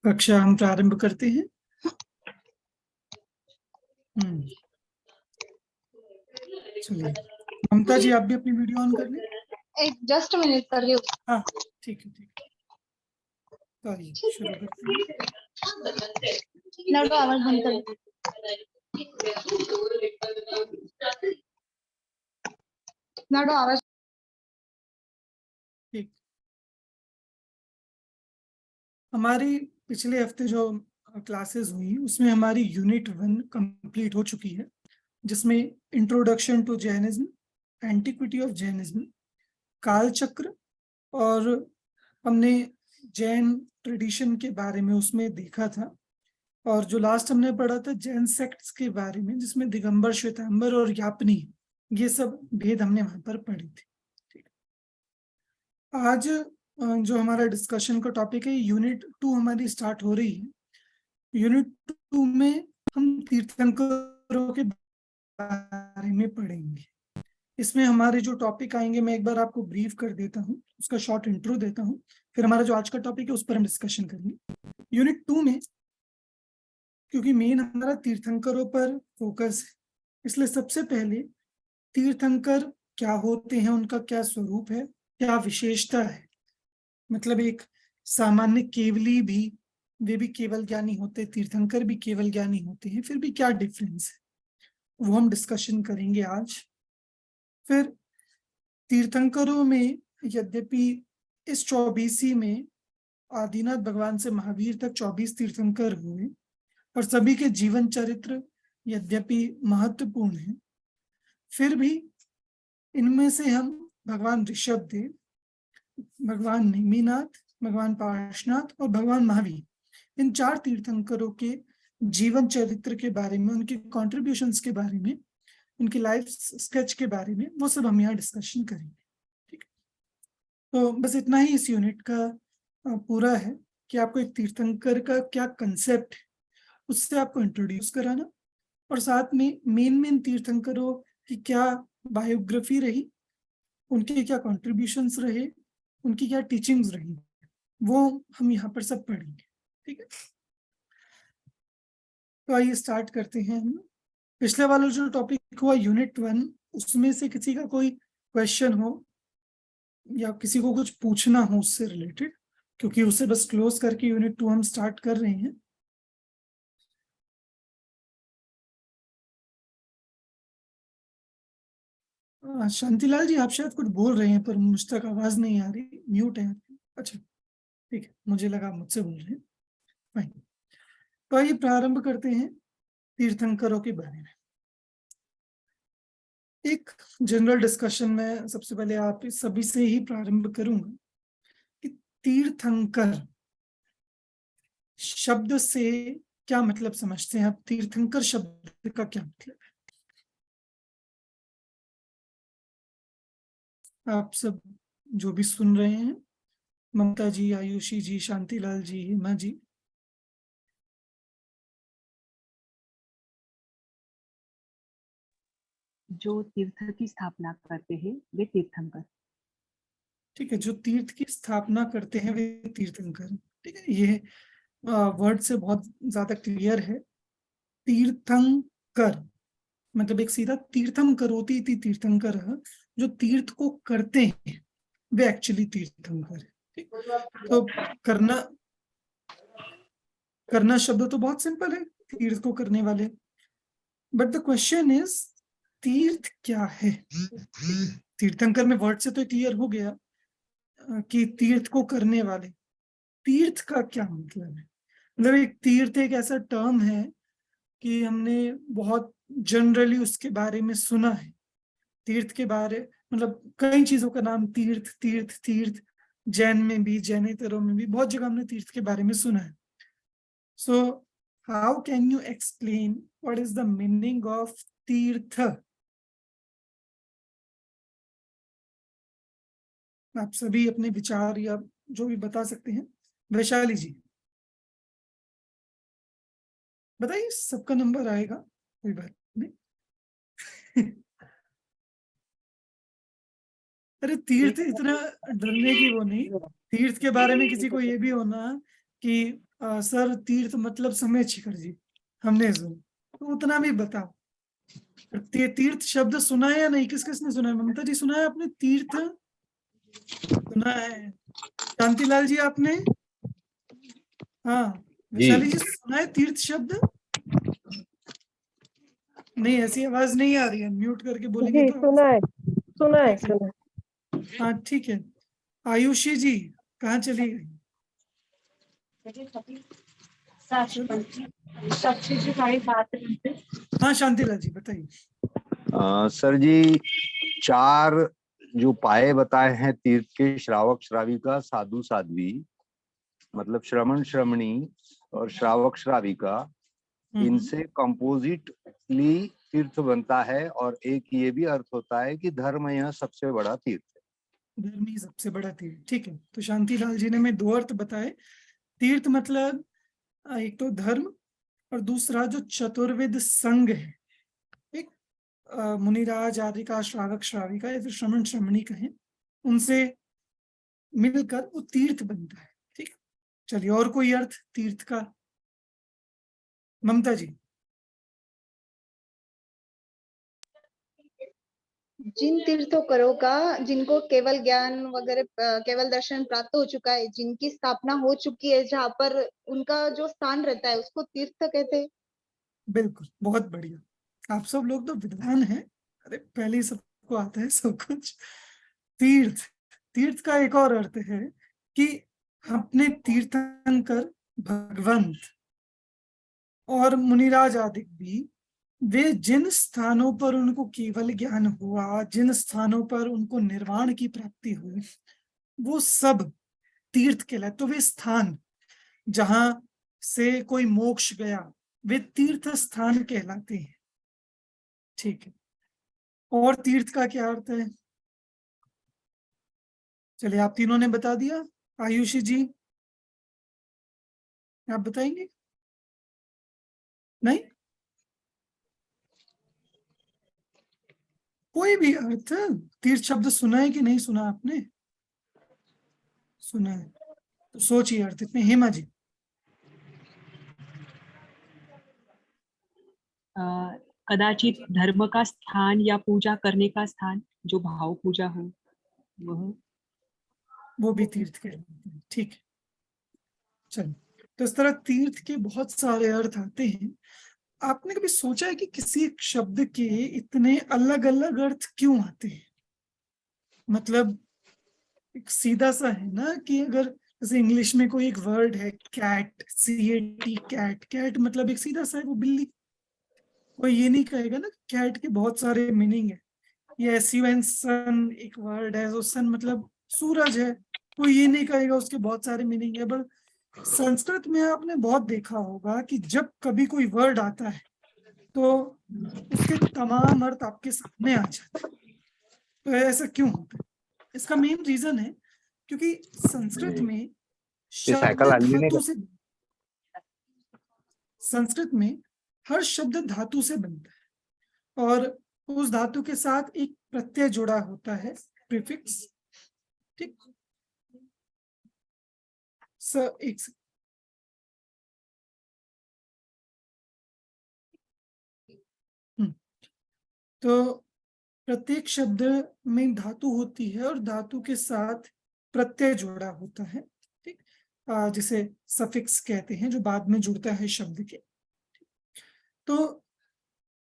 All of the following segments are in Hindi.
कक्षा हम प्रारंभ करते हैं। चलिए ममता जी, आप भी अपनी वीडियो ऑन कर लें। एक जस्ट मिनट कर रही हूँ। हाँ ठीक है, ठीक है, तो आइए शुरू करते हैं। नडो आवाज बंद कर। नडो आवाज ठीक। हमारी पिछले हफ्ते जो क्लासेस हुई उसमें हमारी यूनिट 1 कंप्लीट हो चुकी है, जिसमें introduction to Jainism, antiquity of Jainism, काल चक्र और हमने जैन ट्रेडिशन के बारे में उसमें देखा था। और जो लास्ट हमने पढ़ा था जैन सेक्ट्स के बारे में, जिसमें दिगंबर, श्वेतांबर और यापनी, ये सब भेद हमने वहां पर पढ़े थे। ठीक। आज जो हमारा डिस्कशन का टॉपिक है, यूनिट 2 हमारी स्टार्ट हो रही है। यूनिट 2 में हम तीर्थंकरों के बारे में पढ़ेंगे। इसमें हमारे जो टॉपिक आएंगे, मैं एक बार आपको ब्रीफ कर देता हूँ, उसका शॉर्ट इंट्रो देता हूँ, फिर हमारा जो आज का टॉपिक है उस पर हम डिस्कशन करेंगे। यूनिट 2 में क्योंकि मेन हमारा तीर्थंकरों पर फोकस है, इसलिए सबसे पहले तीर्थंकर क्या होते हैं, उनका क्या स्वरूप है, क्या विशेषता है। मतलब एक सामान्य केवली भी, वे भी केवल ज्ञानी होते, तीर्थंकर भी केवल ज्ञानी होते हैं, फिर भी क्या डिफरेंस है, वो हम डिस्कशन करेंगे आज। फिर तीर्थंकरों में, यद्यपि इस 24 में आदिनाथ भगवान से महावीर तक 24 तीर्थंकर हुए और सभी के जीवन चरित्र यद्यपि महत्वपूर्ण है, फिर भी इनमें से हम भगवान ऋषभदेव, भगवान नेमिनाथ, भगवान पार्श्वनाथ और भगवान महावीर, इन 4 तीर्थंकरों के जीवन चरित्र के बारे में, उनके कॉन्ट्रीब्यूशंस के बारे में, उनकी लाइफ स्केच के बारे में, वो सब हम यहाँ डिस्कशन करेंगे। ठीक। तो बस इतना ही इस यूनिट का पूरा है कि आपको एक तीर्थंकर का क्या कंसेप्ट है उससे आपको इंट्रोड्यूस कराना, और साथ में मेन तीर्थंकरों की क्या बायोग्राफी रही, उनके क्या कॉन्ट्रीब्यूशंस रहे, उनकी क्या टीचिंग्स रही, वो हम यहाँ पर सब पढ़ेंगे। ठीक है, तो आइए स्टार्ट करते हैं हम। पिछले वाला जो टॉपिक हुआ यूनिट 1, उसमें से किसी का कोई क्वेश्चन हो या किसी को कुछ पूछना हो उससे रिलेटेड, क्योंकि उसे बस क्लोज करके यूनिट 2 हम स्टार्ट कर रहे हैं। शांतिलाल जी, आप शायद कुछ बोल रहे हैं पर मुझ तक आवाज नहीं आ रही, म्यूट है। अच्छा ठीक है, मुझे लगा मुझसे बोल रहे हैं। फाइन, तो आइए प्रारंभ करते हैं तीर्थंकरों के बारे में। एक जनरल डिस्कशन में सबसे पहले आप सभी से ही प्रारंभ करूंगा कि तीर्थंकर शब्द से क्या मतलब समझते हैं आप, तीर्थंकर शब्द का क्या मतलब है। आप सब जो भी सुन रहे हैं, ममता जी, आयुषी जी, शांतिलाल जी, हिमा जी। जो तीर्थ की स्थापना करते हैं वे तीर्थंकर। ठीक है, जो तीर्थ की स्थापना करते हैं वे तीर्थंकर। ठीक है, ये वर्ड से बहुत ज्यादा क्लियर है। तीर्थंकर मतलब एक सीधा तीर्थम करोति इति तीर्थंकर, जो तीर्थ को करते हैं वे एक्चुअली तीर्थंकर है। ठीक, तो करना शब्द तो बहुत सिंपल है, तीर्थ को करने वाले, बट द क्वेश्चन इज तीर्थ क्या है। तीर्थंकर में वर्ड से तो क्लियर हो गया कि तीर्थ को करने वाले। तीर्थ का क्या मतलब है, मतलब एक तीर्थ एक ऐसा टर्म है कि हमने बहुत जनरली उसके बारे में सुना है। तीर्थ के बारे मतलब कई चीजों का नाम तीर्थ तीर्थ तीर्थ, जैन में भी, जैनेतरों में भी बहुत जगह हमने तीर्थ के बारे में सुना है। So how can you explain what is the meaning of तीर्थ। आप सभी अपने विचार या जो भी बता सकते हैं। वैशाली जी बताइए, सबका नंबर आएगा, कोई बात नहीं। अरे तीर्थ इतना डरने की वो नहीं। तीर्थ के बारे में किसी को ये भी होना कि सर तीर्थ मतलब समय शिखर जी, हमने सुना, तो उतना भी बताओ। तीर्थ शब्द सुना है या नहीं? किस किसने सुना है? ममता जी सुना है आपने? तीर्थ सुना है? शांतिलाल जी आपने? हाँ। वैशाली जी सुना है तीर्थ शब्द? नहीं, ऐसी आवाज नहीं आ रही है, म्यूट करके बोलेंगे जी तो। सुना है, सुना है, ठीक है, सुना है। हाँ ठीक है। आयुषी जी कहाँ चली गई? हाँ शांतिलाल जी बताइए। सर जी, 4 जो पाए बताए हैं तीर्थ के, श्रावक श्राविका साधु साध्वी, मतलब श्रमण श्रमणी और श्रावक श्राविका, इनसे कंपोजिटली तीर्थ बनता है। और एक ये भी अर्थ होता है कि धर्म यह सबसे बड़ा तीर्थ है। धर्म ही सबसे बड़ा तीर्थ, ठीक है। तो शांतिलाल जी ने हमें 2 अर्थ बताए। तीर्थ मतलब एक तो धर्म, और दूसरा जो चतुर्वेद संघ है, एक मुनिराज आदि का, श्रावक श्राविका या फिर श्रमण श्रमणी कहें, उनसे मिलकर वो तीर्थ बनता है। ठीक, चलिए और कोई अर्थ तीर्थ का? ममता जी। जिन तीर्थंकरों का, जिनको केवल ज्ञान वगैरह केवल दर्शन प्राप्त हो चुका है, जिनकी स्थापना हो चुकी है, जहाँ पर उनका जो स्थान रहता है उसको तीर्थ कहते हैं। बिल्कुल, बहुत बढ़िया, आप सब लोग तो विद्वान हैं। अरे पहले ही सबको आता है सब कुछ। तीर्थ, तीर्थ का एक और अर्थ है कि अपने तीर्थंकर भगवंत और मुनिराज आदि भी, वे जिन स्थानों पर उनको केवल ज्ञान हुआ, जिन स्थानों पर उनको निर्वाण की प्राप्ति हुई, वो सब तीर्थ कहलाए। तो वे स्थान जहां से कोई मोक्ष गया, वे तीर्थ स्थान कहलाते हैं। ठीक है, और तीर्थ का क्या अर्थ है? चलिए आप तीनों ने बता दिया। आयुषी जी आप बताएंगे? नहीं, कोई भी अर्थ? तीर्थ शब्द सुना है कि नहीं सुना आपने? सुना है, तो सोचिए अर्थ इतने। हेमा जी। कदाचित धर्म का स्थान या पूजा करने का स्थान, जो भाव पूजा हो वह। वो भी तीर्थ कहलाते हैं, ठीक है। चलो, तो इस तरह तीर्थ के बहुत सारे अर्थ आते हैं। आपने कभी सोचा है कि किसी एक शब्द के इतने अलग अलग अर्थ क्यों आते हैं? मतलब एक सीधा सा है ना कि अगर जैसे इंग्लिश में कोई एक वर्ड है कैट, CAT, कैट, कैट मतलब एक सीधा सा है, वो बिल्ली। कोई ये नहीं कहेगा ना कैट के बहुत सारे मीनिंग है। ये SUN सन एक वर्ड है, तो सन मतलब सूरज है, कोई ये नहीं कहेगा उसके बहुत सारे मीनिंग है। बट संस्कृत में आपने बहुत देखा होगा कि जब कभी कोई वर्ड आता है तो उसके तमाम अर्थ आपके सामने आ जाते हैं। तो ऐसा क्यों होता है? इसका मेन रीजन है क्योंकि संस्कृत में शब्द धातु से, संस्कृत में हर शब्द धातु से बनता है, और उस धातु के साथ एक प्रत्यय जुड़ा होता है, प्रीफिक्स। ठीक, एक तो प्रत्येक शब्द में धातु होती है और धातु के साथ प्रत्यय जुड़ा होता है। ठीक, जिसे सफिक्स कहते हैं, जो बाद में जुड़ता है शब्द के। तो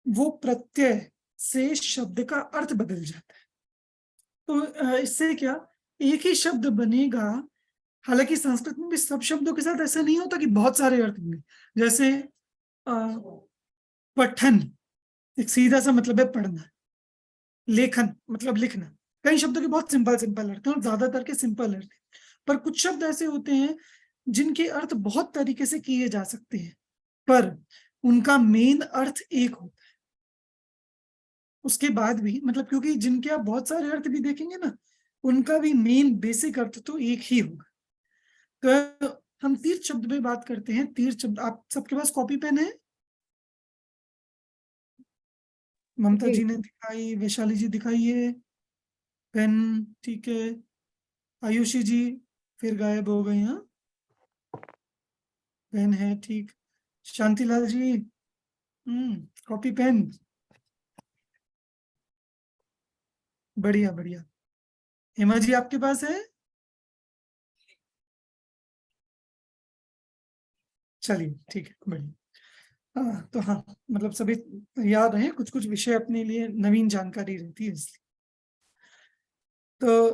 वो प्रत्यय से शब्द का अर्थ बदल जाता है। तो इससे क्या, एक ही शब्द बनेगा। हालांकि संस्कृत में भी सब शब्दों के साथ ऐसा नहीं होता कि बहुत सारे अर्थ होंगे। जैसे पठन एक सीधा सा मतलब है पढ़ना, लेखन मतलब लिखना। कई शब्दों के बहुत सिंपल सिंपल अर्थ हैं और ज्यादातर के सिंपल अर्थ हैं, पर कुछ शब्द ऐसे होते हैं जिनके अर्थ बहुत तरीके से किए जा सकते हैं, पर उनका मेन अर्थ एक होता है। उसके बाद भी मतलब, क्योंकि जिनके आप बहुत सारे अर्थ भी देखेंगे ना, उनका भी मेन बेसिक अर्थ तो एक ही होगा। तो हम तीर्थ शब्द में बात करते हैं। तीर्थ शब्द, आप सबके पास कॉपी पेन है? ममता जी ने दिखाई, वैशाली जी दिखाइए पेन, ठीक है। आयुषी जी फिर गायब हो गई। हाँ, पेन है, ठीक। शांतिलाल जी, कॉपी पेन, बढ़िया बढ़िया। हेमा जी आपके पास है? चलिए ठीक है, बढ़िया। तो हाँ, मतलब सभी याद रहे, कुछ कुछ विषय अपने लिए नवीन जानकारी रहती है इसलिए। तो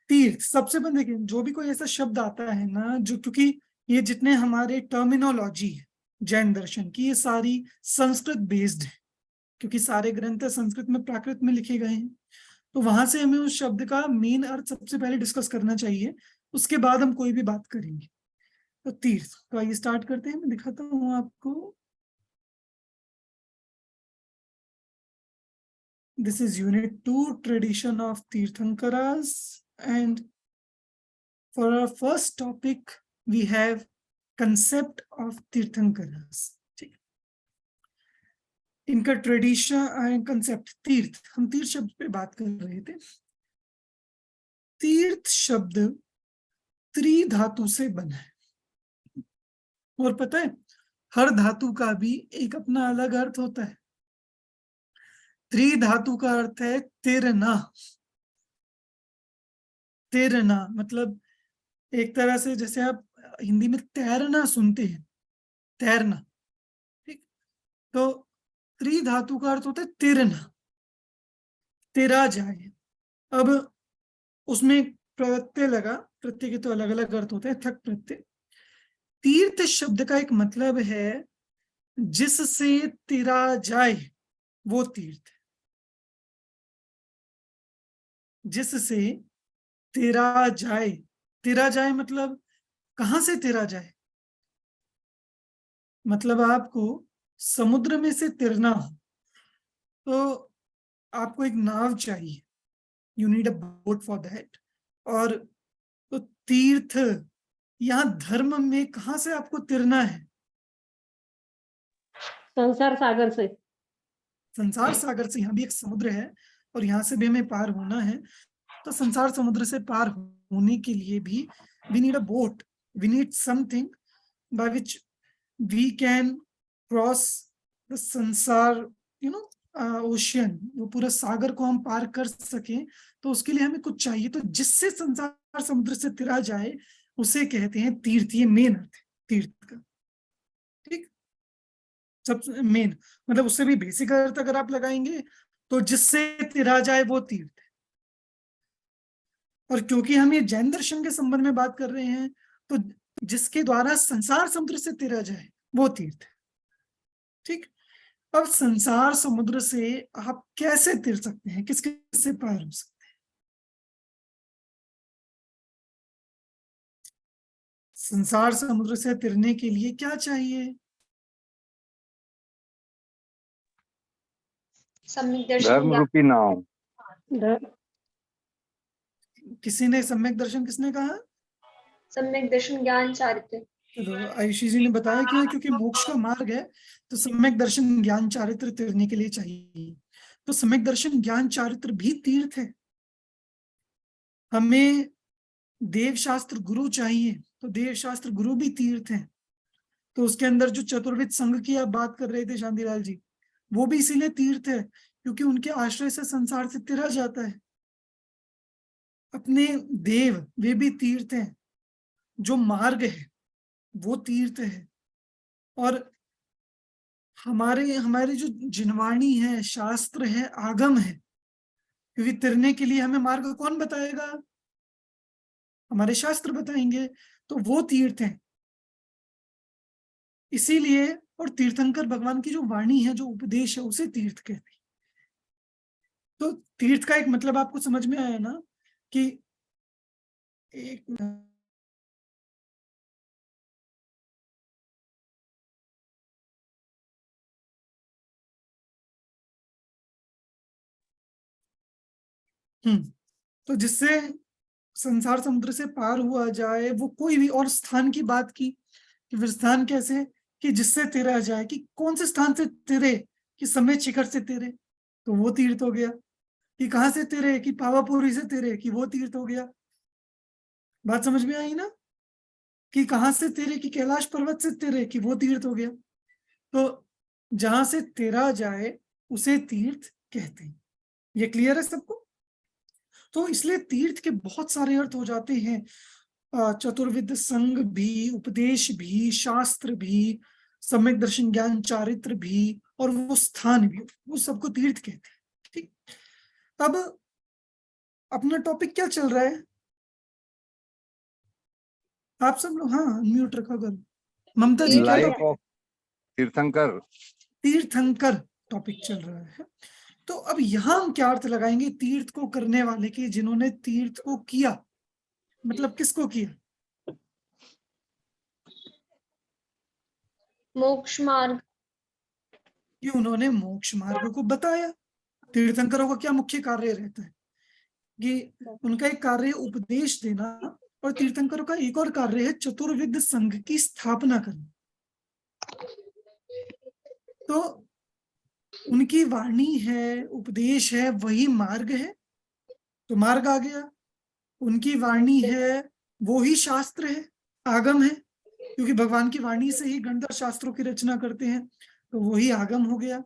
तीर्थ, सबसे पहले देखिए, जो भी कोई ऐसा शब्द आता है ना, जो, क्योंकि ये जितने हमारे टर्मिनोलॉजी है जैन दर्शन की, ये सारी संस्कृत बेस्ड है, क्योंकि सारे ग्रंथ संस्कृत में, प्राकृत में लिखे गए हैं। तो वहां से हमें उस शब्द का मेन अर्थ सबसे पहले डिस्कस करना चाहिए, उसके बाद हम कोई भी बात करेंगे। तो तीर्थ, तो आइए स्टार्ट करते हैं। मैं दिखाता हूँ आपको। This is unit 2, tradition of Tirthankaras, and for our first topic we have concept of Tirthankaras. ठीक, इनका ट्रेडिशन एंड कंसेप्ट। तीर्थ, हम तीर्थ शब्द पे बात कर रहे थे। तीर्थ शब्द त्रिधातु से बना है, और पता है हर धातु का भी एक अपना अलग अर्थ होता है। त्रिधातु का अर्थ है तिरना। तिरना मतलब एक तरह से जैसे आप हिंदी में तैरना सुनते हैं, तैरना, ठीक। तो त्रिधातु का अर्थ होता है तिरना, तिरा जाए। अब उसमें प्रत्यय लगा, प्रत्यय के तो अलग अलग अर्थ होते हैं, थक प्रत्यय। तीर्थ शब्द का एक मतलब है जिससे तिरा जाए वो तीर्थ है, जिससे तिरा जाए। तिरा जाए मतलब कहां से तिरा जाए, मतलब आपको समुद्र में से तिरना हो तो आपको एक नाव चाहिए, you need a boat for that. और तो तीर्थ, यहाँ धर्म में कहां से आपको तिरना है? संसार सागर से। संसार सागर से। यहाँ भी एक समुद्र है और यहाँ से भी हमें पार होना है। तो संसार समुद्र से पार होने के लिए भी we need a boat, we need something by which we can cross the संसार, यू नो, ओशियन, वो पूरा सागर को हम पार कर सकें। तो उसके लिए हमें कुछ चाहिए, तो जिससे संसार समुद्र से तिरा जाए उसे कहते हैं तीर्थ। ये मेन अर्थ है तीर्थ का, ठीक। सबसे मेन मतलब उससे भी बेसिक अर्थ अगर आप लगाएंगे तो जिससे तिरा जाए वो तीर्थ है। और क्योंकि हम ये जैन दर्शन के संबंध में बात कर रहे हैं, तो जिसके द्वारा संसार समुद्र से तिरा जाए वो तीर्थ है, ठीक। अब संसार समुद्र से आप कैसे तिर सकते हैं, किसके से पार हो सकते हैं? संसार समुद्र से तिरने के लिए क्या चाहिए? सम्यक दर्शन धर्म ज्ञान। रूपी नाव। किसी ने सम्यक दर्शन, किसने कहा? सम्यक दर्शन ज्ञान चारित्र। तो आयुषी जी ने बताया क्यों है, क्योंकि मोक्ष का मार्ग है, तो सम्यक दर्शन ज्ञान चारित्र तिरने के लिए चाहिए। तो सम्यक दर्शन ज्ञान चारित्र भी तीर्थ है। हमें देव शास्त्र गुरु चाहिए, तो देव शास्त्र गुरु भी तीर्थ है। तो उसके अंदर जो चतुर्विद संघ की आप बात कर रहे थे शांतिलाल जी, वो भी इसीलिए तीर्थ है क्योंकि उनके आश्रय से संसार से तिरा जाता है। अपने देव, वे भी तीर्थ हैं। जो मार्ग है वो तीर्थ है। और हमारे हमारे जो जिनवाणी है, शास्त्र है, आगम है, क्योंकि तिरने के लिए हमें मार्ग कौन बताएगा? हमारे शास्त्र बताएंगे, तो वो तीर्थ है। इसीलिए, और तीर्थंकर भगवान की जो वाणी है, जो उपदेश है, उसे तीर्थ कहते हैं। तो तीर्थ का एक मतलब आपको समझ में आया ना, कि एक तो जिससे संसार समुद्र से पार हुआ जाए, वो कोई भी, और स्थान की बात की कि फिर स्थान कैसे, कि जिससे तिरा जाए, कि कौन से स्थान से तिरे, कि समय शिखर से तिरे, तो वो तीर्थ हो गया। कि कहां से तिरे, कि पावापुरी से तिरे, कि वो तीर्थ हो गया। बात समझ में आई ना? कि कहाँ से तेरे, कि कैलाश पर्वत से तेरे, कि वो तीर्थ हो गया। तो जहां से तेरा जाए उसे तीर्थ कहते हैं। ये क्लियर है सबको? तो इसलिए तीर्थ के बहुत सारे अर्थ हो जाते हैं, चतुर्विद संग भी, उपदेश भी, शास्त्र भी, सम्यक दर्शन ज्ञान चारित्र भी, और वो स्थान भी, वो सबको तीर्थ कहते हैं। ठीक, अब अपना टॉपिक क्या चल रहा है? आप सब लोग हाँ म्यूट रखा करो। ममता जी क्या लाइफ ऑफ तीर्थंकर। तीर्थंकर टॉपिक चल रहा है। तो अब यहाँ हम क्या अर्थ लगाएंगे तीर्थ को करने वाले के, जिन्होंने तीर्थ को किया, मतलब किसको किया? मोक्ष मार्ग। कि उन्होंने मोक्ष मार्ग को बताया। तीर्थंकरों का क्या मुख्य कार्य रहता है कि उनका एक कार्य है उपदेश देना, और तीर्थंकरों का एक और कार्य है चतुर्विद संघ की स्थापना करना। तो उनकी वाणी है, उपदेश है, वही मार्ग है, तो मार्ग आ गया। उनकी वाणी है, वो ही शास्त्र है, आगम है, क्योंकि भगवान की वाणी से ही गणधर शास्त्रों की रचना करते हैं, तो वही आगम हो गया।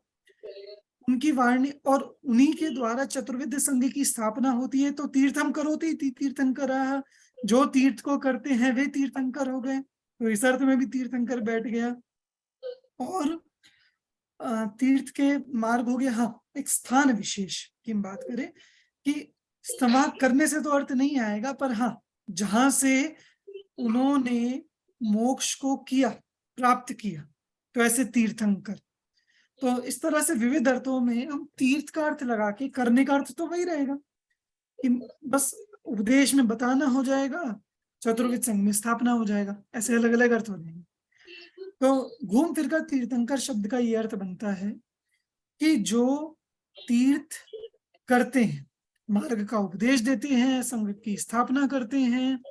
उनकी वाणी और उन्हीं के द्वारा चतुर्विद संघ की स्थापना होती है। तो तीर्थम करोति तीर्थंकर, जो तीर्थ को करते हैं वे तीर्थंकर हो गए। तो इस अर्थ में भी तीर्थंकर बैठ गया। और तीर्थ के मार्ग हो गया। हाँ, एक स्थान विशेष की हम बात करें कि समाप्त करने से तो अर्थ नहीं आएगा, पर हाँ जहां से उन्होंने मोक्ष को किया, प्राप्त किया, तो ऐसे तीर्थंकर। तो इस तरह से विविध अर्थों में हम तीर्थ का अर्थ लगा के, करने का अर्थ तो वही रहेगा कि बस उपदेश में बताना हो जाएगा, चतुर्विद संघ में स्थापना हो जाएगा, ऐसे अलग अलग अर्थ हो जाएंगे। तो घूम फिर कर तीर्थंकर शब्द का ये अर्थ बनता है कि जो तीर्थ करते हैं, मार्ग का उपदेश देते हैं, संघ की स्थापना करते हैं,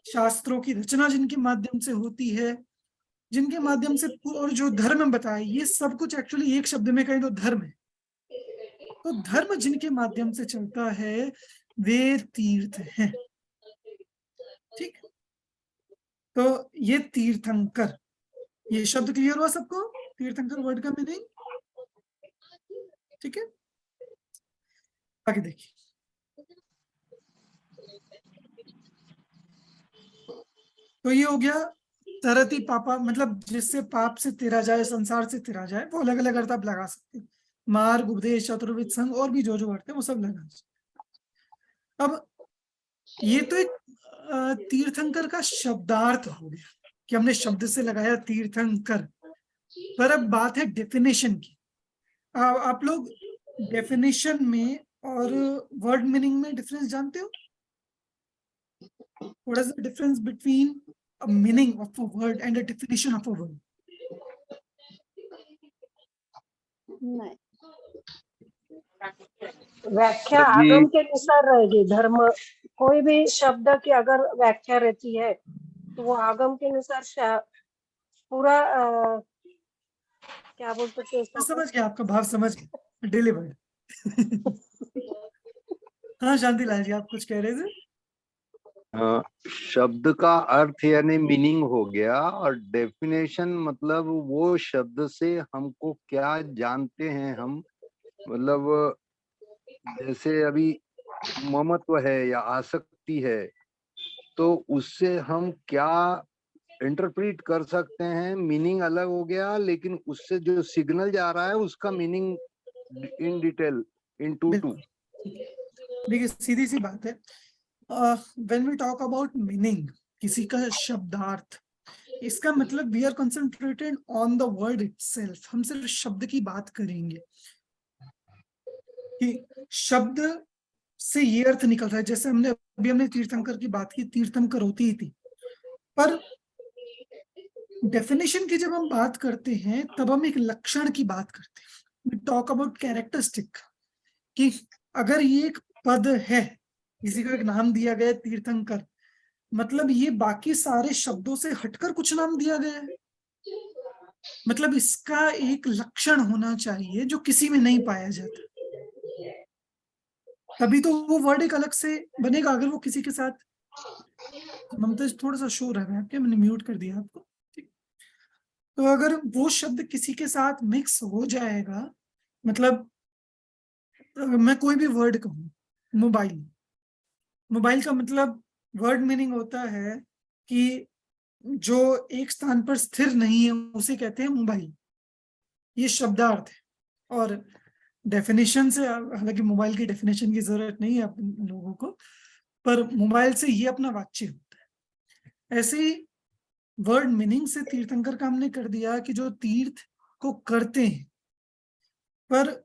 शास्त्रों की रचना जिनके माध्यम से होती है, जिनके माध्यम से, और जो धर्म बताए, ये सब कुछ एक्चुअली एक शब्द में कहें तो धर्म है। तो धर्म जिनके माध्यम से चलता है वे तीर्थ हैं। ठीक, तो ये तीर्थंकर, ये शब्द क्लियर हुआ सबको? तीर्थंकर वर्ड का मीनिंग ठीक है? आगे देखिए, तो ये हो गया तरति पापा, मतलब जिससे पाप से तेरा जाए, संसार से तेरा जाए, वो अलग अलग अर्थ आप लगा सकते हैं। मार्ग, उपदेश, चतुर्विद संघ, और भी जो अर्थ है वो सब लगा सकते। अब ये तो एक तीर्थंकर का शब्दार्थ हो गया कि हमने शब्द से लगाया तीर्थंकर। पर अब बात है डेफिनेशन की। आप लोग डेफिनेशन में और वर्ड मीनिंग में डिफरेंस जानते हो? What is the difference between a meaning of a word and a definition of a word? नहीं, व्याख्या सर जी- आगम के अनुसार रहेगी। धर्म कोई भी शब्द की अगर व्याख्या रहती है तो वो आगम के अनुसार पूरा क्या बोलते थे मैं समझ गया, आपका भाव समझ गया, डिलीवर्ड। हाँ शांतिलाल जी, आप कुछ कह रहे थे? शब्द का अर्थ यानी मीनिंग हो गया, और डेफिनेशन मतलब वो शब्द से हमको क्या जानते हैं हम, मतलब जैसे अभी ममत्व है या आसक्ति है, तो उससे हम क्या इंटरप्रेट कर सकते हैं, मीनिंग अलग हो गया, लेकिन उससे जो सिग्नल जा रहा है उसका meaning in detail in two. देखिए सीधी सी बात है, when we talk about meaning, किसी का शब्दार्थ, इसका मतलब we are concentrated on the word itself. हम सिर्फ शब्द की बात करेंगे कि शब्द से ये अर्थ निकल रहा है। जैसे हमने तीर्थंकर की बात की, तीर्थंकर होती ही थी, पर डेफिनेशन की जब हम बात करते हैं तब हम एक लक्षण की बात करते हैं। वी टॉक अबाउट कैरेक्टरिस्टिक, कि अगर ये एक पद है, किसी को एक नाम दिया गया तीर्थंकर, मतलब ये बाकी सारे शब्दों से हटकर कुछ नाम दिया गया है, मतलब इसका एक लक्षण होना चाहिए जो किसी में नहीं पाया जाता, तभी तो वो वर्ड एक अलग से बनेगा। अगर वो किसी के साथ ममता जी थोड़ा सा शोर है आपके, मैंने म्यूट कर दिया आपको, ठीक। तो अगर वो शब्द किसी के साथ मिक्स हो जाएगा, मतलब मैं कोई भी वर्ड कहूँ, मोबाइल, मोबाइल का मतलब वर्ड मीनिंग होता है कि जो एक स्थान पर स्थिर नहीं है उसे कहते हैं मोबाइल, ये शब्दार्थ है। और डेफिनेशन से, हालांकि मोबाइल की डेफिनेशन की जरूरत नहीं है आप लोगों को, पर मोबाइल से ये अपना वाच्य होता है। ऐसे ही वर्ड मीनिंग से तीर्थंकर का हमने कर दिया कि जो तीर्थ को करते हैं, पर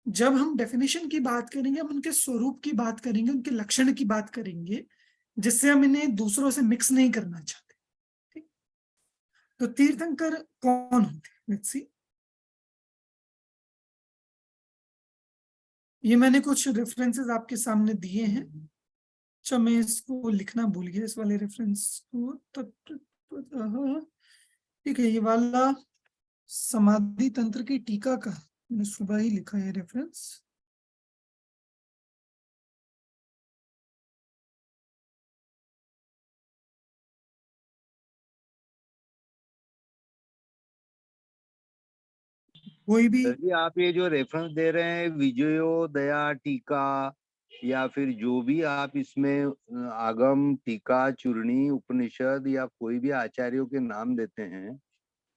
जब हम डेफिनेशन की बात करेंगे, हम उनके स्वरूप की बात करेंगे, उनके लक्षण की बात करेंगे, जिससे हम इन्हें दूसरों से मिक्स नहीं करना चाहते, ठीक। तो तीर्थंकर कौन होते हैं, लेट्स सी। ये मैंने कुछ रेफरेंसेस आपके सामने दिए हैं। अच्छा, मैं इसको लिखना भूल गया, इस वाले रेफरेंस को। ठीक है, ये वाला समाधि तंत्र की टीका का मैंने सुबह ही लिखा है रेफरेंस। कोई भी सर जी, आप ये जो रेफरेंस दे रहे हैं विजयोदया टीका या फिर जो भी आप इसमें आगम टीका चूर्णी उपनिषद या कोई भी आचार्यों के नाम देते हैं,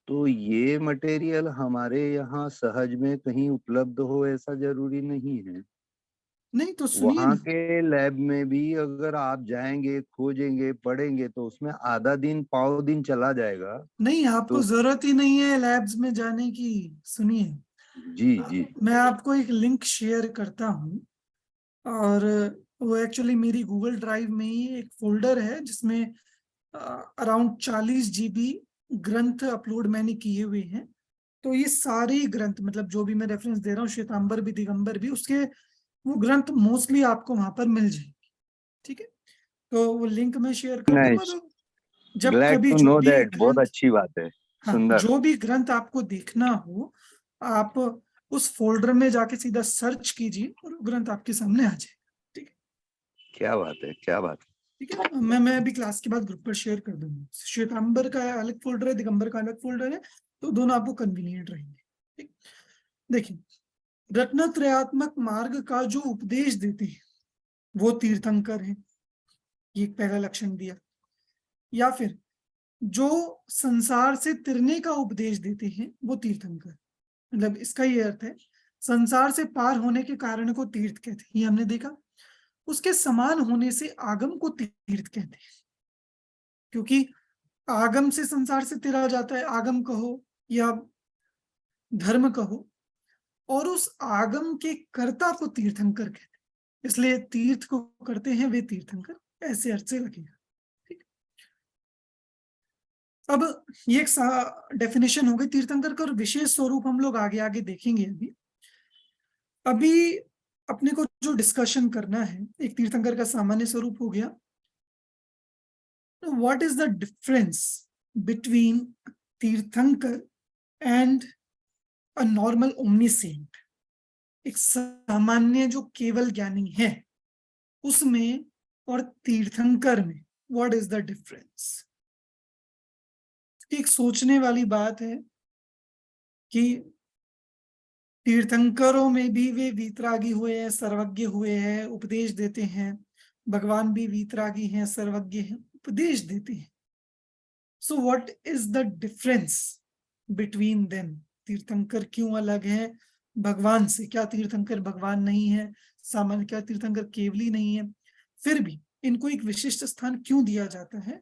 तो ये मटेरियल हमारे यहाँ सहज में कहीं उपलब्ध हो ऐसा जरूरी नहीं है। नहीं तो सुनिए वहाँ ना, के लैब में भी अगर आप जाएंगे, खोजेंगे, पढ़ेंगे तो उसमें आधा दिन पाव दिन चला जाएगा। नहीं आपको तो जरूरत ही नहीं है लैब्स में जाने की। सुनिए, जी जी मैं आपको एक लिंक शेयर करता हूँ, और वो एक्चुअली मेरी गूगल ड्राइव में ही एक फोल्डर है जिसमें अराउंड 40 GB ग्रंथ अपलोड मैंने किए हुए हैं। तो ये सारे ग्रंथ, मतलब जो भी मैं रेफरेंस दे रहा हूँ, श्वेतांबर भी दिगंबर भी, उसके वो ग्रंथ मोस्टली आपको वहां पर मिल जाएंगे, ठीक है। तो वो लिंक मैं शेयर कर दूंगा। नाइस, तो जब ग्लैड कभी टू जो नो भी दैट, बहुत ग्रंथ, अच्छी बात है, हाँ, सुंदर। जो भी ग्रंथ आपको देखना हो, आप उस फोल्डर में जाके सीधा सर्च कीजिए और वो ग्रंथ आपके सामने आ जाए, ठीक है। क्या बात है, क्या बात है। ठीक है, मैं अभी क्लास के बाद ग्रुप पर शेयर कर दूंगा। श्वेतांबर का अलग फोल्डर है, दिगंबर का अलग फोल्डर है, तो दोनों आपको कन्वीनियंट रहेंगे, ठीक। देखिए, रत्नत्रयात्मक मार्ग का जो उपदेश देते हैं वो तीर्थंकर है, ये एक पहला लक्षण दिया। या फिर जो संसार से तिरने का उपदेश देते हैं वो तीर्थंकर, मतलब इसका ये अर्थ है संसार से पार होने के कारण को तीर्थ कहते हैं, ये हमने देखा। उसके समान होने से आगम को तीर्थ कहते हैं, क्योंकि आगम से संसार से तिरा जाता है, आगम कहो या धर्म कहो, और उस आगम के कर्ता को तीर्थंकर कहते हैं, इसलिए तीर्थ को करते हैं वे तीर्थंकर, ऐसे अर्थ से लगेगा, ठीक। अब ये एक डेफिनेशन हो गई तीर्थंकर का, और विशेष स्वरूप हम लोग आगे आगे देखेंगे। अभी अपने को जो डिस्कशन करना है, एक तीर्थंकर का सामान्य स्वरूप हो गया। What is the difference between तीर्थंकर एंड अ नॉर्मल ओमनीसेंट, एक सामान्य जो केवल ज्ञानी है उसमें और तीर्थंकर में, व्हाट इज द डिफरेंस। एक सोचने वाली बात है कि तीर्थंकरों में भी वे वीतरागी हुए हैं, सर्वज्ञ हुए हैं, उपदेश देते हैं। भगवान भी वीतरागी हैं, सर्वज्ञ हैं, उपदेश देते हैं। So what is the difference between them, तीर्थंकर क्यों अलग है भगवान से, क्या तीर्थंकर भगवान नहीं है, सामान्य क्या तीर्थंकर केवली नहीं है, फिर भी इनको एक विशिष्ट स्थान क्यों दिया जाता है।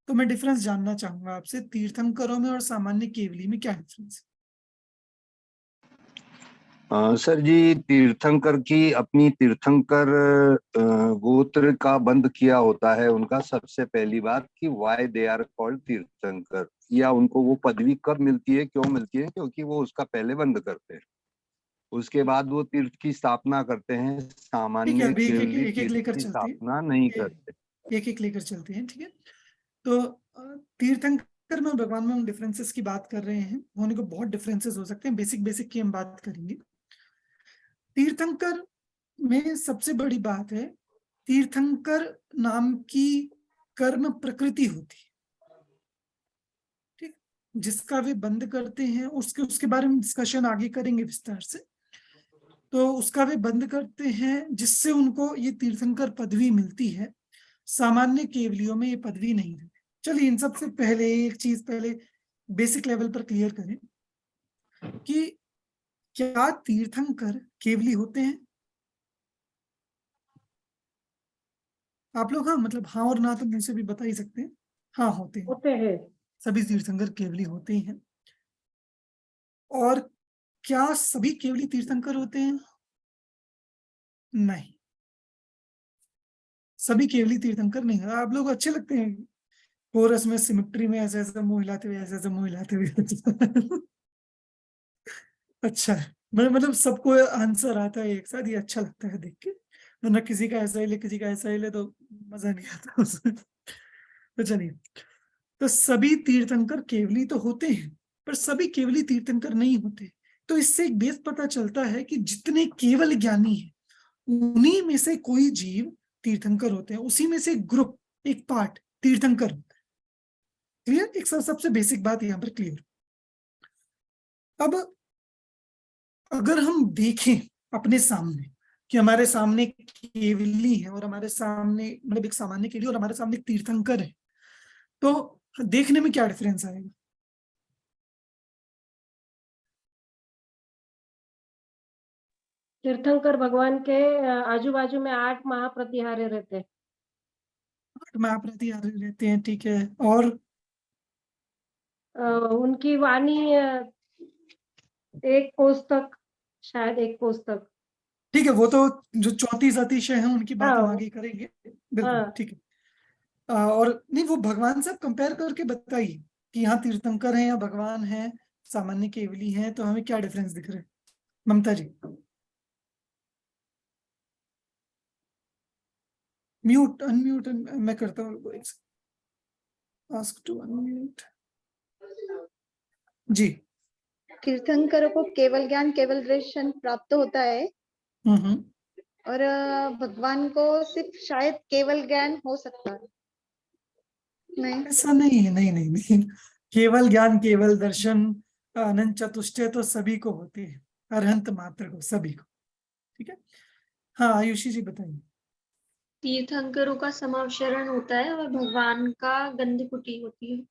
तो मैं डिफरेंस जानना चाहूंगा आपसे, तीर्थंकरों में और सामान्य केवली में क्या डिफरेंस है। सर जी, तीर्थंकर की अपनी तीर्थंकर गोत्र का बंद किया होता है उनका। सबसे पहली बात कि वाई दे आर कॉल्ड तीर्थंकर, या उनको वो पदवी कब मिलती है, क्यों मिलती है, क्योंकि वो उसका पहले बंद करते हैं। उसके बाद वो तीर्थ की स्थापना करते हैं, ठीक है, सामान्य अभी केवली एक एक तीर्थ लेकर की चलते हैं, स्थापना नहीं करते। एक एक लेकर चलते हैं, ठीक है। तो तीर्थंकर में भगवान में हम डिफरेंसेस की बात कर रहे हैं, होने को बहुत डिफरेंसेस हो सकते हैं, बेसिक बेसिक की हम बात करेंगे। तीर्थंकर में सबसे बड़ी बात है, तीर्थंकर नाम की कर्म प्रकृति होती है, ठीक, जिसका वे बंद करते हैं, उसके बारे में डिस्कशन आगे करेंगे विस्तार से। तो उसका वे बंद करते हैं जिससे उनको ये तीर्थंकर पदवी मिलती है, सामान्य केवलियों में ये पदवी नहीं रहती। चलिए इन सबसे पहले एक चीज पहले बेसिक लेवल पर क्लियर करें कि क्या तीर्थंकर केवली होते हैं? आप लोग हाँ मतलब हाँ और ना तो मुझसे भी बता ही सकते हैं। हाँ होते हैं, होते हैं। सभी तीर्थंकर केवली होते ही हैं। और क्या सभी केवली तीर्थंकर होते हैं? नहीं, सभी केवली तीर्थंकर नहीं है। आप लोग अच्छे लगते हैं कोरस में सिमेट्री में ऐसे ऐसे मुंह हिलाते हुए, ऐसे ऐसे मुंह हिलाते हुए। अच्छा है, मतलब सबको आंसर आता है एक साथ, ये अच्छा लगता है देख के। वरना किसी का ऐसा ही ले, किसी का ऐसा ही ले तो मजा नहीं आता उसमें। तो चलिए, तो सभी तीर्थंकर केवली तो होते हैं, पर सभी केवली तीर्थंकर नहीं होते। तो इससे एक बेस पता चलता है कि जितने केवल ज्ञानी हैं उन्हीं में से कोई जीव तीर्थंकर होते हैं, उसी में से एक ग्रुप, एक पार्ट तीर्थंकर होता है। क्लियर? एक सबसे बेसिक बात यहाँ पर क्लियर। अब अगर हम देखें अपने सामने कि हमारे सामने केवली है और हमारे सामने मतलब एक सामान्य केवली और हमारे सामने एक तीर्थंकर है, तो देखने में क्या डिफरेंस आएगा? तीर्थंकर भगवान के आजू बाजू में 8 महाप्रतिहार्य रहते हैं। 8 महाप्रतिहार्य रहते हैं, ठीक है। और उनकी वाणी 1 कोस तक, शायद 1 कोस तक। ठीक है, वो तो जो 34 अतिशय हैं उनकी बात हम हाँ। आगे करेंगे, बिल्कुल हाँ। ठीक है। और नहीं, वो भगवान से आप कंपेयर करके बताइए कि यहाँ तीर्थंकर हैं या भगवान हैं, सामान्य केवली हैं, तो हमें क्या डिफरेंस दिख रहे हैं? ममता जी म्यूट अनम्यूट मैं करता हूँ, आस्क टू अनम्यूट जी। तीर्थंकरों को केवल ज्ञान केवल दर्शन प्राप्त होता है और भगवान को सिर्फ शायद केवल ज्ञान हो सकता है। नहीं, ऐसा नहीं है, नहीं नहीं नहीं, केवल ज्ञान केवल दर्शन अनंत चतुष्टय तो सभी को होते हैं, अरहंत मात्र को, सभी को, ठीक है। हाँ आयुषी जी बताइए। तीर्थंकरों का समावशरण होता है और भगवान का गंधकुटी होती है।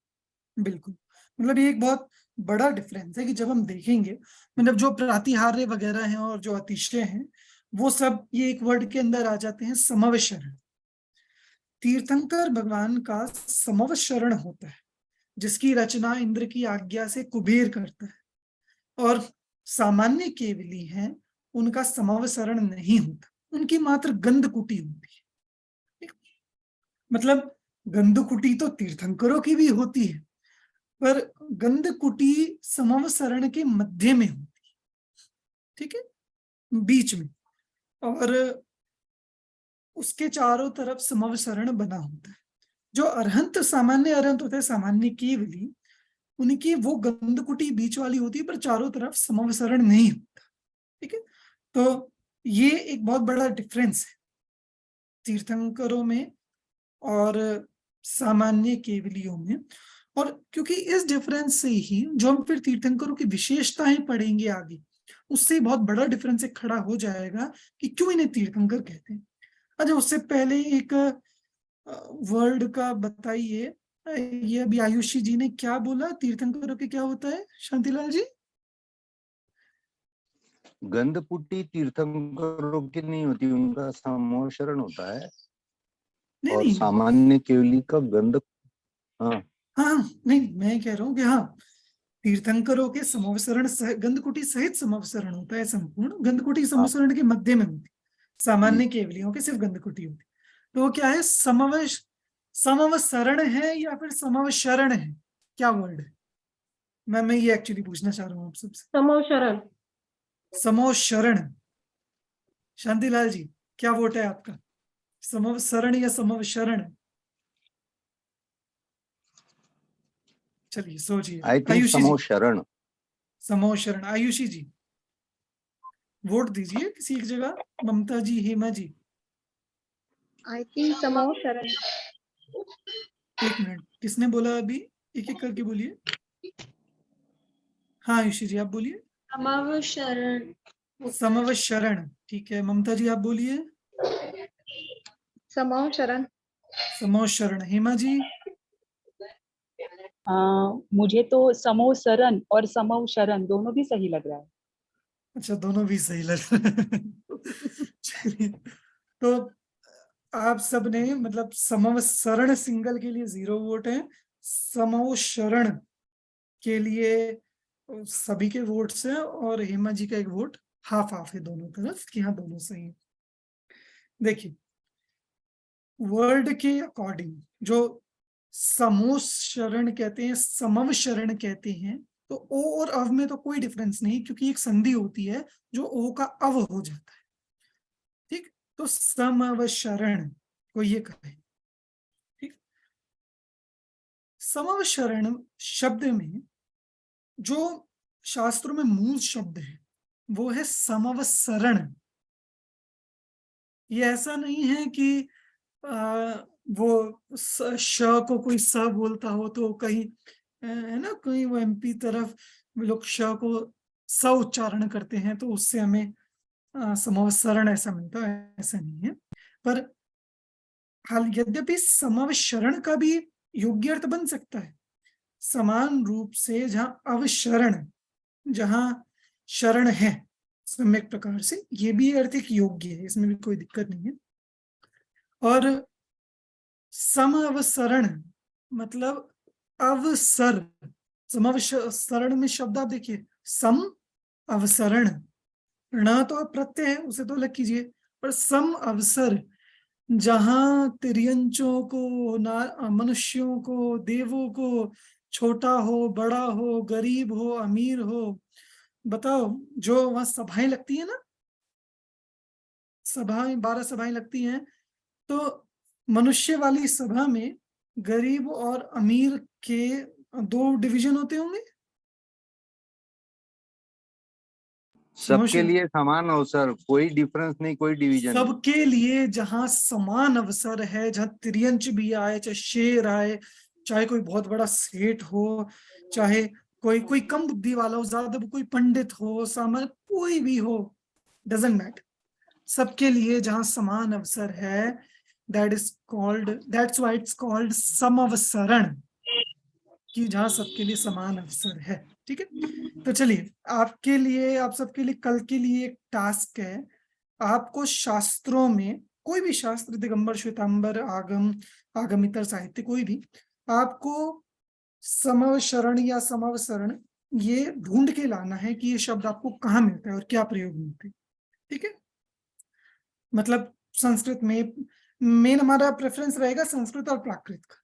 बिल्कुल, मतलब ये एक बहुत बड़ा डिफरेंस है कि जब हम देखेंगे, मतलब जो प्रातिहार्य वगैरह हैं और जो अतिशय हैं वो सब ये एक वर्ड के अंदर आ जाते हैं, समवशरण। तीर्थंकर भगवान का समवशरण होता है, जिसकी रचना इंद्र की आज्ञा से कुबेर करता है। और सामान्य केवली हैं, उनका समवशरण नहीं होता, उनकी मात्र गंधकुटी होती है। मतलब गंधकुटी तो तीर्थंकरों की भी होती है, पर गंधकुटी समवसरण के मध्य में होती है, ठीक है, बीच में, और उसके चारों तरफ समवसरण बना होता है। जो अरहंत, सामान्य अरहंत होता है, सामान्य केवली, उनकी वो गंधकुटी बीच वाली होती है, पर चारों तरफ समवसरण नहीं होता, ठीक है। तो ये एक बहुत बड़ा डिफरेंस है तीर्थंकरों में और सामान्य केवलियों में। और क्योंकि इस डिफरेंस से ही जो हम फिर तीर्थंकरों की विशेषताएं पढ़ेंगे आगे, उससे बहुत बड़ा डिफरेंस एक खड़ा हो जाएगा कि क्यों इन्हें तीर्थंकर कहते हैं। अच्छा, उससे पहले एक वर्ड का बताइए, ये अभी आयुषी जी ने क्या बोला, तीर्थंकरों के क्या होता है शांतिलाल जी? गंधपुटी तीर्थंकरों की नहीं होती, उनका समवशरण होता है। नहीं और नहीं सामान्य केवली का गंध, हाँ हाँ नहीं, मैं कह रहा हूँ कि हाँ, तीर्थंकरों के समवसरण गंधकुटी सहित समवसरण होता है संपूर्ण, गंधकुटी समवसरण के मध्य में होती, सामान्य केवलियों के सिर्फ गंधकुटी होती। तो वो क्या है, समवसरण है या फिर समवशरण है, क्या वर्ड है? मैं ये एक्चुअली पूछना चाह रहा हूँ आप सबसे। समवशरण। समवशरण, शांतिलाल जी क्या वोट है आपका, समवसरण या समवशरण? चलिए सोचिए। आई थिंक आयुषी जी, समवशरण। समवशरण, आयुषी जी वोट दीजिए किसी एक जगह, ममता जी, हेमा जी। I think समवशरण। एक मिनट, किसने बोला अभी? एक एक करके बोलिए। हाँ आयुषी जी आप बोलिए। समावशरण होता है। समवशरण, ठीक है। ममता जी आप बोलिए। समावशरण। समवशरण। हेमा जी? मुझे तो समोसरण और समवशरण दोनों भी सही लग रहा है। अच्छा, दोनों भी सही लग रहा है। चलिए, तो आप सबने मतलब समवसरण सिंगल के लिए 0 वोट है, समवशरण के लिए सभी के वोट्स हैं, और हेमा जी का 1 वोट हाफ हाफ है दोनों तरफ कि हाँ दोनों सही है। देखिए, वर्ड के अकॉर्डिंग जो समोशरण कहते हैं, समवशरण कहते हैं, तो ओ और अव में तो कोई डिफरेंस नहीं, क्योंकि एक संधि होती है जो ओ का अव हो जाता है। ठीक, तो समवशरण को ये कहे। ठीक, समवशरण शब्द में जो शास्त्रों में मूल शब्द है वो है समवसरण। ये ऐसा नहीं है कि वो श को कोई स बोलता हो तो कहीं है ना, कहीं वो एमपी तरफ लोग श को स उच्चारण करते हैं तो उससे हमें समवसरण ऐसा मिलता है, ऐसा नहीं है। पर हाल यद्यपि समवशरण का भी योग्य अर्थ बन सकता है, समान रूप से जहां अवशरण, जहां शरण है सम्यक प्रकार से, ये भी अर्थ एक योग्य है, इसमें भी कोई दिक्कत नहीं है। और समअवसरण मतलब अवसर, समअवसरण में शब्द आप देखिए, सम अवसरण, ण तो प्रत्यय है उसे तो अलग कीजिए, पर सम अवसर, जहां तिर्यंचों को, मनुष्यों को, देवों को, छोटा हो बड़ा हो, गरीब हो अमीर हो, बताओ, जो वहां सभाएं लगती है ना, सभाएं 12 सभाएं लगती हैं, तो मनुष्य वाली सभा में गरीब और अमीर के 2 डिवीजन होते होंगे। सबके लिए समान अवसर, कोई डिफरेंस नहीं, कोई डिवीजन नहीं। सबके लिए जहां समान अवसर है, जहां तिर्यंच भी आए, चाहे शेर आए, चाहे कोई बहुत बड़ा सेठ हो, चाहे कोई कोई कम बुद्धि वाला हो, ज्यादा कोई पंडित हो, सामान्य कोई भी हो, डजंट मैटर, सबके लिए जहां समान अवसर है, दैट्स व्हाई इट्स कॉल्ड समअवसरण, कि जहां सबके लिए समान अवसर है। ठीक है, तो चलिए आपके लिए, आप सबके लिए कल के लिए एक टास्क है, आपको शास्त्रों में कोई भी शास्त्र, दिगंबर, श्वेतांबर, आगम, आगमितर साहित्य, कोई भी, आपको समवशरण या समवसरण ये ढूंढ के लाना है कि ये शब्द आपको कहाँ मिलता है और क्या प्रयोग मिलते हैं। ठीक है, मतलब संस्कृत में मेन हमारा प्रेफरेंस रहेगा संस्कृत और प्राकृत का।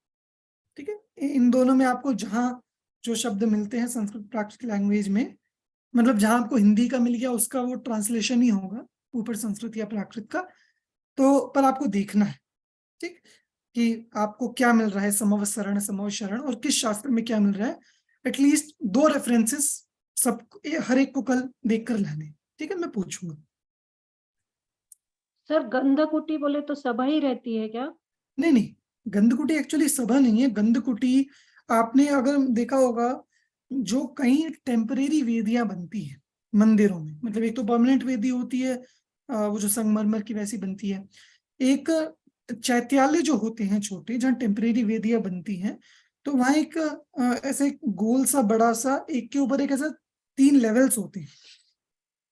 ठीक है, इन दोनों में आपको जहां जो शब्द मिलते हैं संस्कृत प्राकृत लैंग्वेज में, मतलब जहां आपको हिंदी का मिल गया उसका वो ट्रांसलेशन ही होगा ऊपर संस्कृत या प्राकृत का, तो पर आपको देखना है, ठीक, कि आपको क्या मिल रहा है, समवसरण, समवशरण, और किस शास्त्र में क्या मिल रहा है। एटलीस्ट 2 रेफरेंसेस सब हर एक को कल देख कर लाने। ठीक है, मैं पूछूंगा। सर गंधकुटी बोले तो सभा ही रहती है क्या? नहीं नहीं, गंधकुटी एक्चुअली सभा नहीं है। गंधकुटी आपने अगर देखा होगा, जो कई टेम्परेरी वेदियां बनती है मंदिरों में, मतलब एक तो परमानेंट वेदी होती है, वो जो संगमरमर की वैसी बनती है, एक चैत्यालय जो होते हैं छोटे, जहाँ टेम्परेरी वेदियां बनती हैं, तो वहां एक ऐसे एक गोल सा बड़ा सा, एक के ऊपर एक ऐसा 3 लेवल्स होते हैं,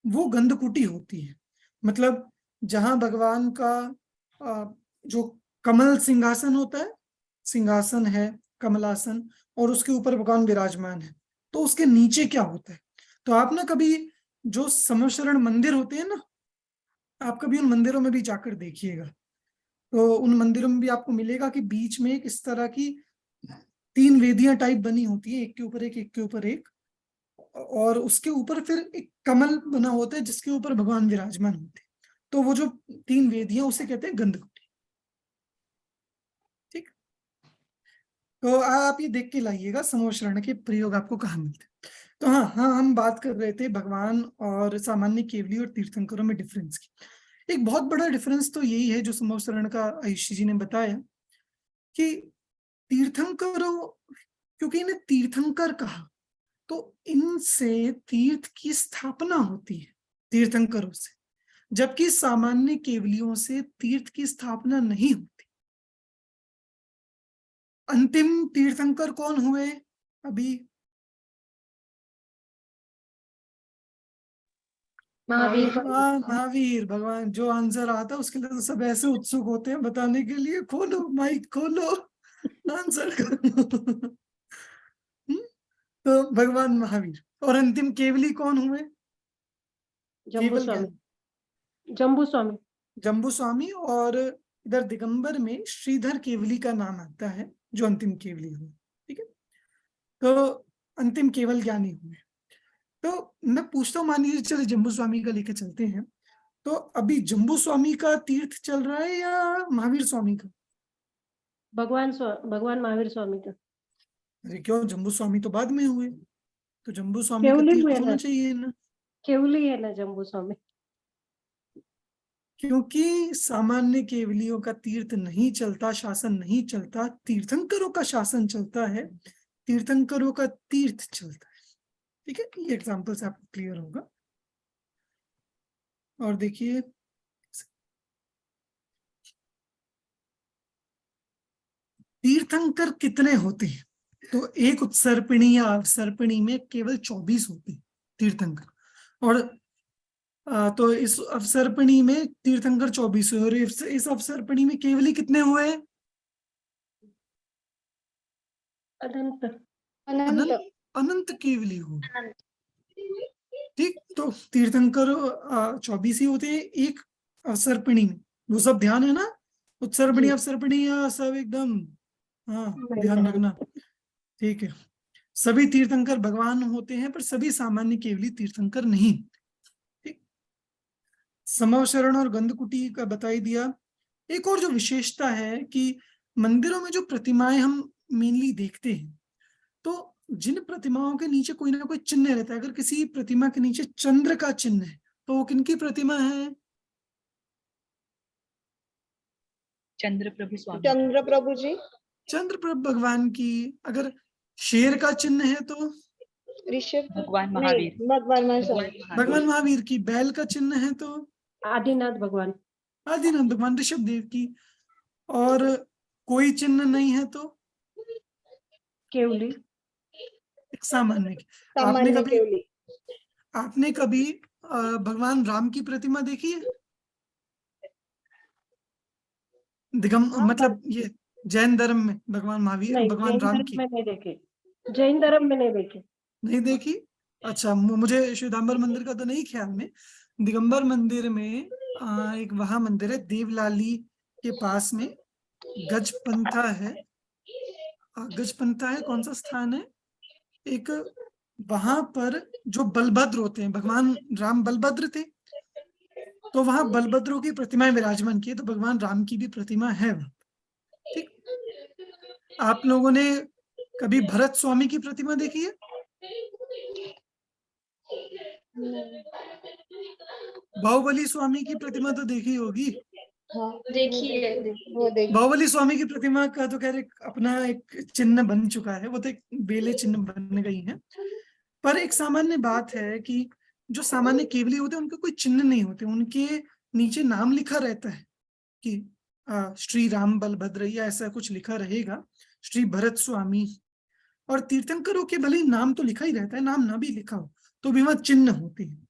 वो गंधकुटी होती है। मतलब जहां भगवान का जो कमल सिंहासन होता है, सिंहासन है कमलासन, और उसके ऊपर भगवान विराजमान है, तो उसके नीचे क्या होता है, तो आप ना कभी जो समवशरण मंदिर होते हैं ना, आप कभी उन मंदिरों में भी जाकर देखिएगा, तो उन मंदिरों में भी आपको मिलेगा कि बीच में एक इस तरह की 3 वेदियां टाइप बनी होती है, एक के ऊपर एक, एक के ऊपर एक, और उसके ऊपर फिर एक कमल बना होता है जिसके ऊपर भगवान विराजमान होते हैं, तो वो जो 3 वेदियां उसे कहते हैं गंधकुटी। ठीक, तो आप ये देख के लाइएगा समवशरण के प्रयोग आपको कहाँ मिलते हैं। तो हाँ हाँ, हम बात कर रहे थे भगवान और सामान्य केवली और तीर्थंकरों में डिफरेंस की। एक बहुत बड़ा डिफरेंस तो यही है जो समवशरण का आयुषी जी ने बताया, कि तीर्थंकरों, क्योंकि इन्हें तीर्थंकर कहा, तो इनसे तीर्थ की स्थापना होती है तीर्थंकरों से, जबकि सामान्य केवलियों से तीर्थ की स्थापना नहीं होती। अंतिम तीर्थंकर कौन हुए? अभी महावीर। भगवान महावीर। भगवान, जो आंसर आता है उसके लिए तो सब ऐसे उत्सुक होते हैं बताने के लिए, खोलो माइक खोलो, आंसर करो। तो भगवान महावीर। और अंतिम केवली कौन हुए? जम्बू केवल स्वामी। ज्ञान, जम्बू स्वामी। जम्बू स्वामी। और इधर दिगंबर में श्रीधर केवली का नाम आता है, जो अंतिम केवली हुए। ठीक है, तो अंतिम केवल ज्ञानी हुए। तो मैं पूछता हूँ, मान लीजिए चले जम्बू स्वामी का लेके चलते हैं, तो अभी जम्बू स्वामी का तीर्थ चल रहा है या महावीर स्वामी का? भगवान महावीर स्वामी का। अरे क्यों, जम्बू स्वामी तो बाद में हुए, तो जम्बू स्वामी का केवली तीर्थ हुए होना ना, चाहिए ना, केवली है ना जम्बू स्वामी। क्योंकि सामान्य केवलियों का तीर्थ नहीं चलता, शासन नहीं चलता, तीर्थंकरों का शासन चलता है, तीर्थंकरों का तीर्थ चलता है। ठीक है, ये एग्जाम्पल से आपको क्लियर होगा। और देखिए, तीर्थंकर कितने होते हैं? तो एक उत्सर्पिणी या अवसर्पिणी में केवल 24 होते हैं तीर्थंकर, और तो इस अवसर्पिणी में तीर्थंकर 24 हुए, और इस अवसर्पिणी में केवली कितने हुए? अनंत। अनंत। अनंत केवली हुए। ठीक, तो तीर्थंकर 24 ही होते हैं एक अवसर्पिणी में, वो सब ध्यान है ना, उत्सर्पिणी जी। अवसर्पिणी सब एकदम, हाँ नहीं, ध्यान नहीं। रखना। ठीक है, सभी तीर्थंकर भगवान होते हैं, पर सभी सामान्य केवली तीर्थंकर नहीं। ठीक, समवशरण और गंधकुटी का बताई दिया। एक और जो विशेषता है कि मंदिरों में जो प्रतिमाएं हम मेनली देखते हैं, तो जिन प्रतिमाओं के नीचे कोई ना कोई चिन्ह रहता है, अगर किसी प्रतिमा के नीचे चंद्र का चिन्ह है तो वो किनकी प्रतिमा है? चंद्र प्रभु स्वामी। चंद्र प्रभु जी। चंद्र प्रभु भगवान की। अगर शेर का चिन्ह है तो ऋषभ। भगवान नहीं, महावीर। भगवान महावीर। भगवान महावीर की। बैल का चिन्ह है तो आदिनाथ भगवान। आदिनाथ भगवान ऋषभ देव की। और कोई चिन्ह नहीं है तो केवली। एक सामान्य की। सामान्य केवली। आपने कभी भगवान राम की प्रतिमा देखी है? मतलब ये जैन धर्म में भगवान महावीर, नहीं, भगवान जैन राम धर्म की में नहीं देखे। जैन धर्म में नहीं देखे। नहीं देखी? अच्छा, मुझे श्वेतांबर मंदिर का तो नहीं ख्याल में, दिगंबर मंदिर में एक वहां मंदिर है देवलाली के पास में, गजपंथा है। गजपंथा है, कौन सा स्थान है एक, वहां पर जो बलभद्र होते हैं, भगवान राम बलभद्र थे, तो वहां बलभद्रों की प्रतिमाएं विराजमान की है, तो भगवान राम की भी प्रतिमा है वहां। ठीक, आप लोगों ने कभी भरत स्वामी की प्रतिमा देखी है? बाहुबली स्वामी की प्रतिमा तो देखी होगी। हाँ, देखिए। वो देखिए। बाहुबली स्वामी की प्रतिमा का तो खैर अपना एक चिन्ह बन चुका है, वो तो एक बेले चिन्ह बन गई है। पर एक सामान्य बात है कि जो सामान्य केवली होते हैं उनके कोई चिन्ह नहीं होते, उनके नीचे नाम लिखा रहता है कि श्री राम बलभद्र या ऐसा कुछ लिखा रहेगा, श्री भरत स्वामी। और तीर्थंकरों के भले ही नाम तो लिखा ही रहता है, नाम ना भी लिखा हो तो भी वहां चिन्ह होते हैं।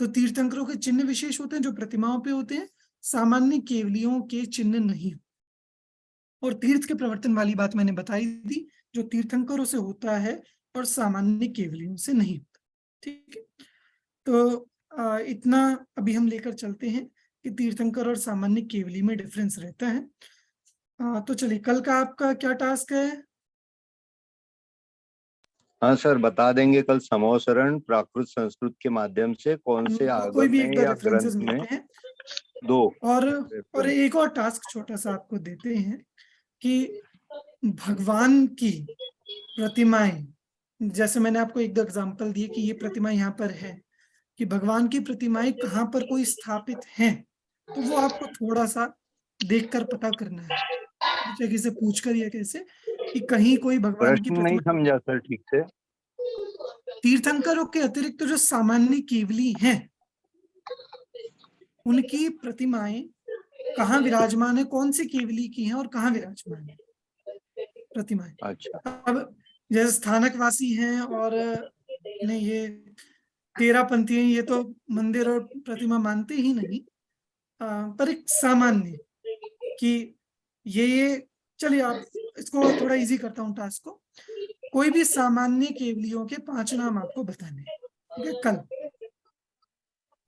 तो तीर्थंकरों के चिन्ह विशेष होते हैं जो प्रतिमाओं पे होते हैं, सामान्य केवलियों के चिन्ह नहीं। और तीर्थ के प्रवर्तन वाली बात मैंने बताई दी, जो तीर्थंकरों से होता है और सामान्य केवलियों से नहीं होता। ठीक है, तो इतना अभी हम लेकर चलते हैं कि तीर्थंकर और सामान्य केवली में डिफरेंस रहता है। तो चलिए, कल का आपका क्या टास्क है? हाँ सर, बता देंगे कल समवसरण प्राकृत संस्कृत के माध्यम से कौन से आगम कोई भी एक में दो या रेफरेंसेस ग्रंथ में मिलते हैं। दो। और एक और टास्क छोटा सा आपको देते हैं कि भगवान की प्रतिमाएं, जैसे मैंने आपको एक दो एग्जांपल दिए कि ये प्रतिमा यहाँ पर है, कि भगवान की प्रतिमाएं कहाँ पर कोई स्थापित हैं, तो वो आपको थोड़ा सा देखकर पता करना है, किसी से पूछकर या कैसे। कि कहीं कोई भगवान की प्रश्न नहीं प्रतिमा, समझा सर ठीक से। तीर्थंकरों के अतिरिक्त तो जो सामान्य केवली हैं उनकी प्रतिमाएं कहाँ विराजमान है, कौन सी केवली की हैं और कहाँ विराजमान है प्रतिमाएं। अच्छा, अब जैसे स्थानकवासी हैं और नहीं ये 13 पंथी हैं, ये तो मंदिर और प्रतिमा मानते ही नहीं, पर एक सामान्य कि ये चलिए आप इसको थोड़ा इजी करता हूँ टास्क को। कोई भी सामान्य केवलियों के 5 नाम आपको बताने हैं, ठीक है कल,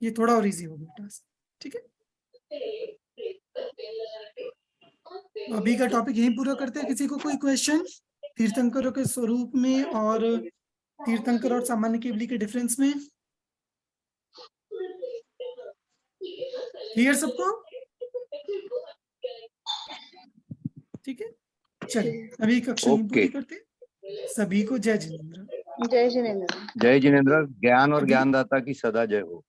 ये थोड़ा और इजी हो गया टास्क, ठीक है। अभी का टॉपिक यहीं पूरा करते हैं। किसी को कोई क्वेश्चन तीर्थंकरों के स्वरूप में और तीर्थंकर और सामान्य केवली के डिफरेंस में? क्लियर सबको? ठीक है, चलिए अभी कक्षा यहीं पूरी करते हैं। सभी को जय जिनेंद्र। जय जिनेंद्र। जय जिनेंद्र। ज्ञान और अभी- ज्ञानदाता की सदा जय हो।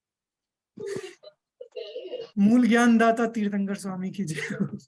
मूल ज्ञानदाता तीर्थंकर स्वामी की जय हो।